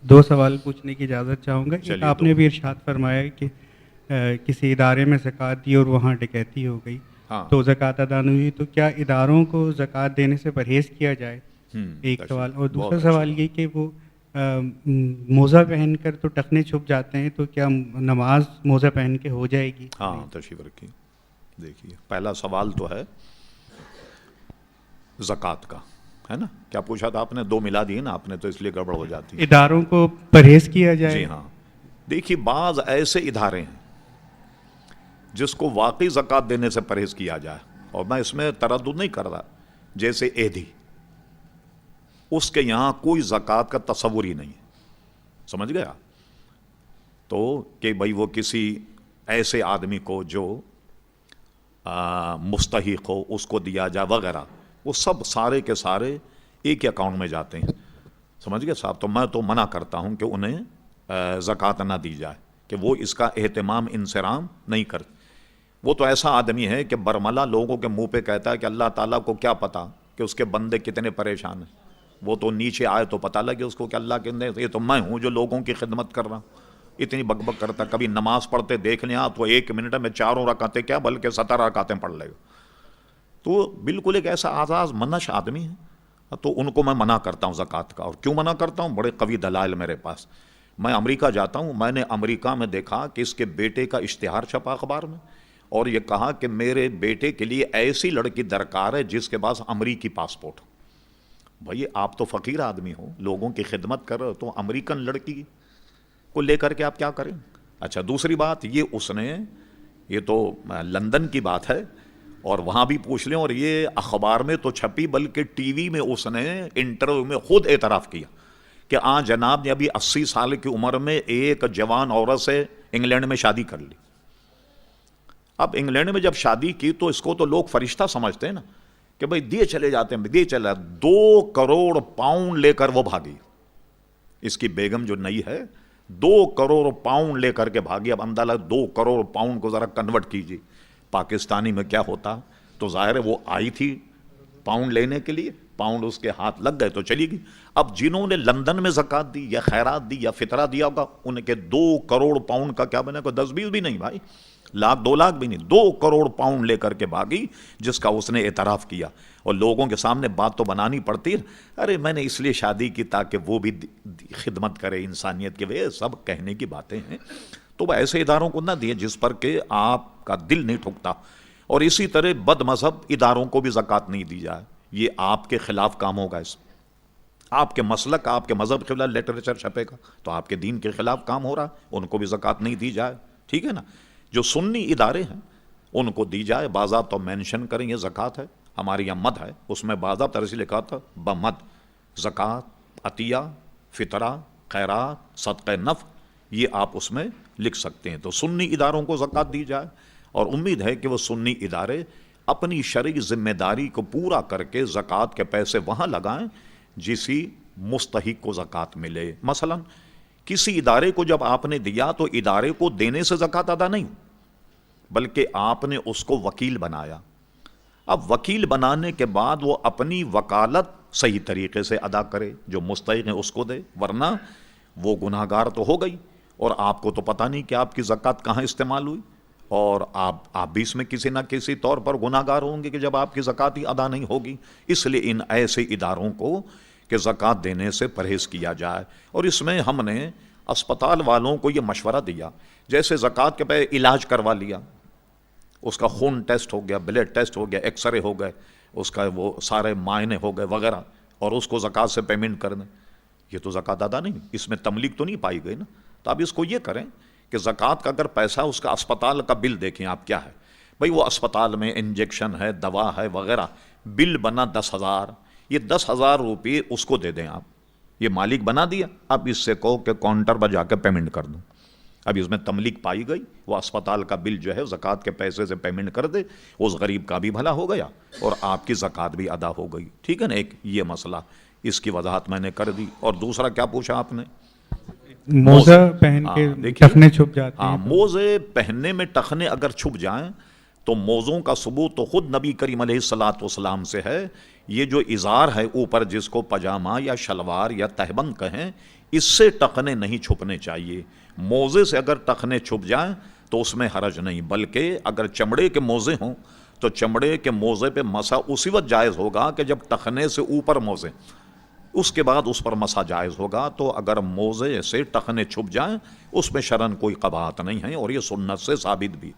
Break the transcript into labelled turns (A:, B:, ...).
A: دو سوال پوچھنے کی اجازت چاہوں گا. ایک
B: چلیے
A: آپ نے بھی ارشاد فرمایا کہ کسی ادارے میں زکوٰۃ دی اور وہاں ڈکیتی ہو گئی
B: ہاں
A: تو زکوٰۃ ادا نہیں ہوئی, تو کیا اداروں کو زکوٰۃ دینے سے پرہیز کیا جائے؟ ایک سوال. اور دوسرا
B: بہت اچھی
A: سوال یہ کہ وہ موزہ پہن کر تو ٹخنے چھپ جاتے ہیں, تو کیا نماز موزہ پہن کے ہو جائے گی؟
B: ہاں تشریف رکھیے. دیکھیے پہلا سوال تو ہے زکوٰۃ کا, ہے نا؟ کیا پوچھا تھا آپ نے؟ دو ملا دیے نا آپ نے, تو اس لیے گڑبڑ ہو جاتی ہے.
A: اداروں کو پرہیز کیا جائے.
B: جی ہاں, دیکھیے بعض ایسے ادارے ہیں جس کو واقعی زکوٰۃ دینے سے پرہیز کیا جائے, اور میں اس میں تردد نہیں کر رہا, جیسے ایدھی, اس کے یہاں کوئی زکوٰۃ کا تصور ہی نہیں ہے, سمجھ گیا؟ تو کہ بھائی وہ کسی ایسے آدمی کو جو مستحق ہو اس کو دیا جائے وغیرہ, وہ سب سارے کے سارے ایک ہی اکاؤنٹ میں جاتے ہیں, سمجھ گئے صاحب؟ تو میں تو منع کرتا ہوں کہ انہیں زکوٰۃ نہ دی جائے, کہ وہ اس کا اہتمام انصرام نہیں کرتے. وہ تو ایسا آدمی ہے کہ برملا لوگوں کے منہ پہ کہتا ہے کہ اللہ تعالیٰ کو کیا پتا کہ اس کے بندے کتنے پریشان ہیں, وہ تو نیچے آئے تو پتہ لگے اس کو کہ اللہ کے یہ تو میں ہوں جو لوگوں کی خدمت کر رہا ہوں. اتنی بک بک کرتا, کبھی نماز پڑھتے دیکھ لیں تو 1 منٹ میں 4 رکعتیں کیا بلکہ 17 رکعتیں پڑھ لے گا. تو بالکل ایک ایسا آزاز منش آدمی ہے, تو ان کو میں منع کرتا ہوں زکوٰۃ کا. اور کیوں منع کرتا ہوں؟ بڑے قوی دلائل میرے پاس. میں امریکہ جاتا ہوں, میں نے امریکہ میں دیکھا کہ اس کے بیٹے کا اشتہار چھپا اخبار میں, اور یہ کہا کہ میرے بیٹے کے لیے ایسی لڑکی درکار ہے جس کے پاس امریکی پاسپورٹ ہو. بھائی آپ تو فقیر آدمی ہو, لوگوں کی خدمت کر رہے ہو, تو امریکن لڑکی کو لے کر کے آپ کیا کریں؟ اچھا دوسری بات یہ, اس نے, یہ تو لندن کی بات ہے اور وہاں بھی پوچھ لیں, اور یہ اخبار میں تو چھپی بلکہ ٹی وی میں اس نے انٹرویو میں خود اعتراف کیا کہ جناب نے ابھی 80 سال کی عمر میں ایک جوان عورت سے انگلینڈ میں شادی کر لی. اب انگلینڈ میں جب شادی کی تو اس کو تو لوگ فرشتہ سمجھتے ہیں نا, کہ بھائی دیے چلے جاتے ہیں, دیے چلے. 2 کروڑ پاؤنڈ لے کر وہ بھاگی. اس کی بیگم جو نئی ہے 2 کروڑ پاؤنڈ لے کر کے بھاگی. اب اندازہ 2 کروڑ پاؤنڈ کو ذرا کنورٹ کیجیے پاکستانی میں کیا ہوتا. تو ظاہر ہے وہ آئی تھی پاؤنڈ لینے کے لیے, پاؤنڈ اس کے ہاتھ لگ گئے تو چلی گئی. اب جنہوں نے لندن میں زکوٰۃ دی یا خیرات دی یا فطرہ دیا ہوگا, ان کے 2 کروڑ پاؤنڈ کا کیا بنے, کوئی 10-20 بھی نہیں بھائی, لاکھ 2 لاکھ بھی نہیں, 2 کروڑ پاؤنڈ لے کر کے بھاگی, جس کا اس نے اعتراف کیا. اور لوگوں کے سامنے بات تو بنانی پڑتی ہے, ارے میں نے اس لیے شادی کی تاکہ وہ بھی خدمت کرے انسانیت کے, وہ سب کہنے کی باتیں ہیں. تو وہ ایسے اداروں کو نہ دیے جس پر کہ آپ کا دل نہیں ٹھکتا. اور اسی طرح بد مذہب اداروں کو بھی زکوٰۃ نہیں دی جائے, یہ آپ کے خلاف کام ہوگا. اس آپ کے مسلک, آپ کے مذہب کے خلاف لٹریچر چھپے گا, تو آپ کے دین کے خلاف کام ہو رہا, ان کو بھی زکوٰۃ نہیں دی جائے. ٹھیک ہے نا؟ جو سنی ادارے ہیں ان کو دی جائے, باضابطہ مینشن کریں یہ زکوٰۃ ہے. ہمارے یہاں مد ہے, اس میں باضابطہ طرح سے لکھا تھا بمد زکوٰۃ, عطیہ, فطرہ, خیرات, صدقہ نفع, یہ آپ اس میں لکھ سکتے ہیں. تو سنی اداروں کو زکوٰۃ دی جائے, اور امید ہے کہ وہ سنی ادارے اپنی شرعی ذمہ داری کو پورا کر کے زکوٰۃ کے پیسے وہاں لگائیں جسی مستحق کو زکوٰۃ ملے. مثلا کسی ادارے کو جب آپ نے دیا تو ادارے کو دینے سے زکوٰۃ ادا نہیں, بلکہ آپ نے اس کو وکیل بنایا. اب وکیل بنانے کے بعد وہ اپنی وکالت صحیح طریقے سے ادا کرے, جو مستحق ہے اس کو دے, ورنہ وہ گناہ گار تو ہو گئی, اور آپ کو تو پتہ نہیں کہ آپ کی زکوٰۃ کہاں استعمال ہوئی, اور آپ بھی اس میں کسی نہ کسی طور پر گناہ گار ہوں گے کہ جب آپ کی زکوٰۃ ہی ادا نہیں ہوگی. اس لیے ان ایسے اداروں کو کہ زکوٰۃ دینے سے پرہیز کیا جائے. اور اس میں ہم نے اسپتال والوں کو یہ مشورہ دیا, جیسے زکوٰۃ کے پہ علاج کروا لیا, اس کا خون ٹیسٹ ہو گیا, بلڈ ٹیسٹ ہو گیا, ایکس رے ہو گئے, اس کا وہ سارے معائنے ہو گئے وغیرہ, اور اس کو زکوٰۃ سے پیمنٹ کر دیں, یہ تو زکوٰۃ ادا نہیں, اس میں تملیغ تو نہیں پائی گئی نا. تو اب اس کو یہ کریں کہ زکوٰۃ کا اگر پیسہ, اس کا اسپتال کا بل دیکھیں آپ کیا ہے, بھئی وہ اسپتال میں انجیکشن ہے, دوا ہے وغیرہ, بل بنا 10,000, یہ 10,000 روپئے اس کو دے دیں آپ, یہ مالک بنا دیا. اب اس سے کہو کہ کاؤنٹر پر جا کے پیمنٹ کر دوں, اب اس میں تملیغ پائی گئی, وہ اسپتال کا بل جو ہے زکوٰۃ کے پیسے سے پیمنٹ کر دے, اس غریب کا بھی بھلا ہو گیا اور آپ کی زکوٰۃ بھی ادا ہو گئی. ٹھیک ہے نا؟ ایک یہ مسئلہ, اس کی وضاحت میں نے کر دی. اور دوسرا کیا پوچھا آپ نے؟
A: موزہ پہن کے ٹخنے چھپ جاتے ہیں.
B: موزے پہننے میں ٹخنے اگر چھپ جائیں تو موزوں کا ثبوت تو خود نبی کریم علیہ الصلوۃ والسلام سے ہے. یہ جو ازار ہے اوپر جس کو پاجامہ یا شلوار یا تہبند کہیں، اس سے ٹخنے نہیں چھپنے چاہیے. موزے سے اگر ٹخنے چھپ جائیں تو اس میں حرج نہیں، بلکہ اگر چمڑے کے موزے ہوں تو چمڑے کے موزے پہ مسا اسی وقت جائز ہوگا کہ جب ٹخنے سے اوپر موزے، اس کے بعد اس پر مسا جائز ہوگا. تو اگر موزے سے ٹخنے چھپ جائیں اس میں شرعاً کوئی قباحت نہیں ہے، اور یہ سنت سے ثابت بھی.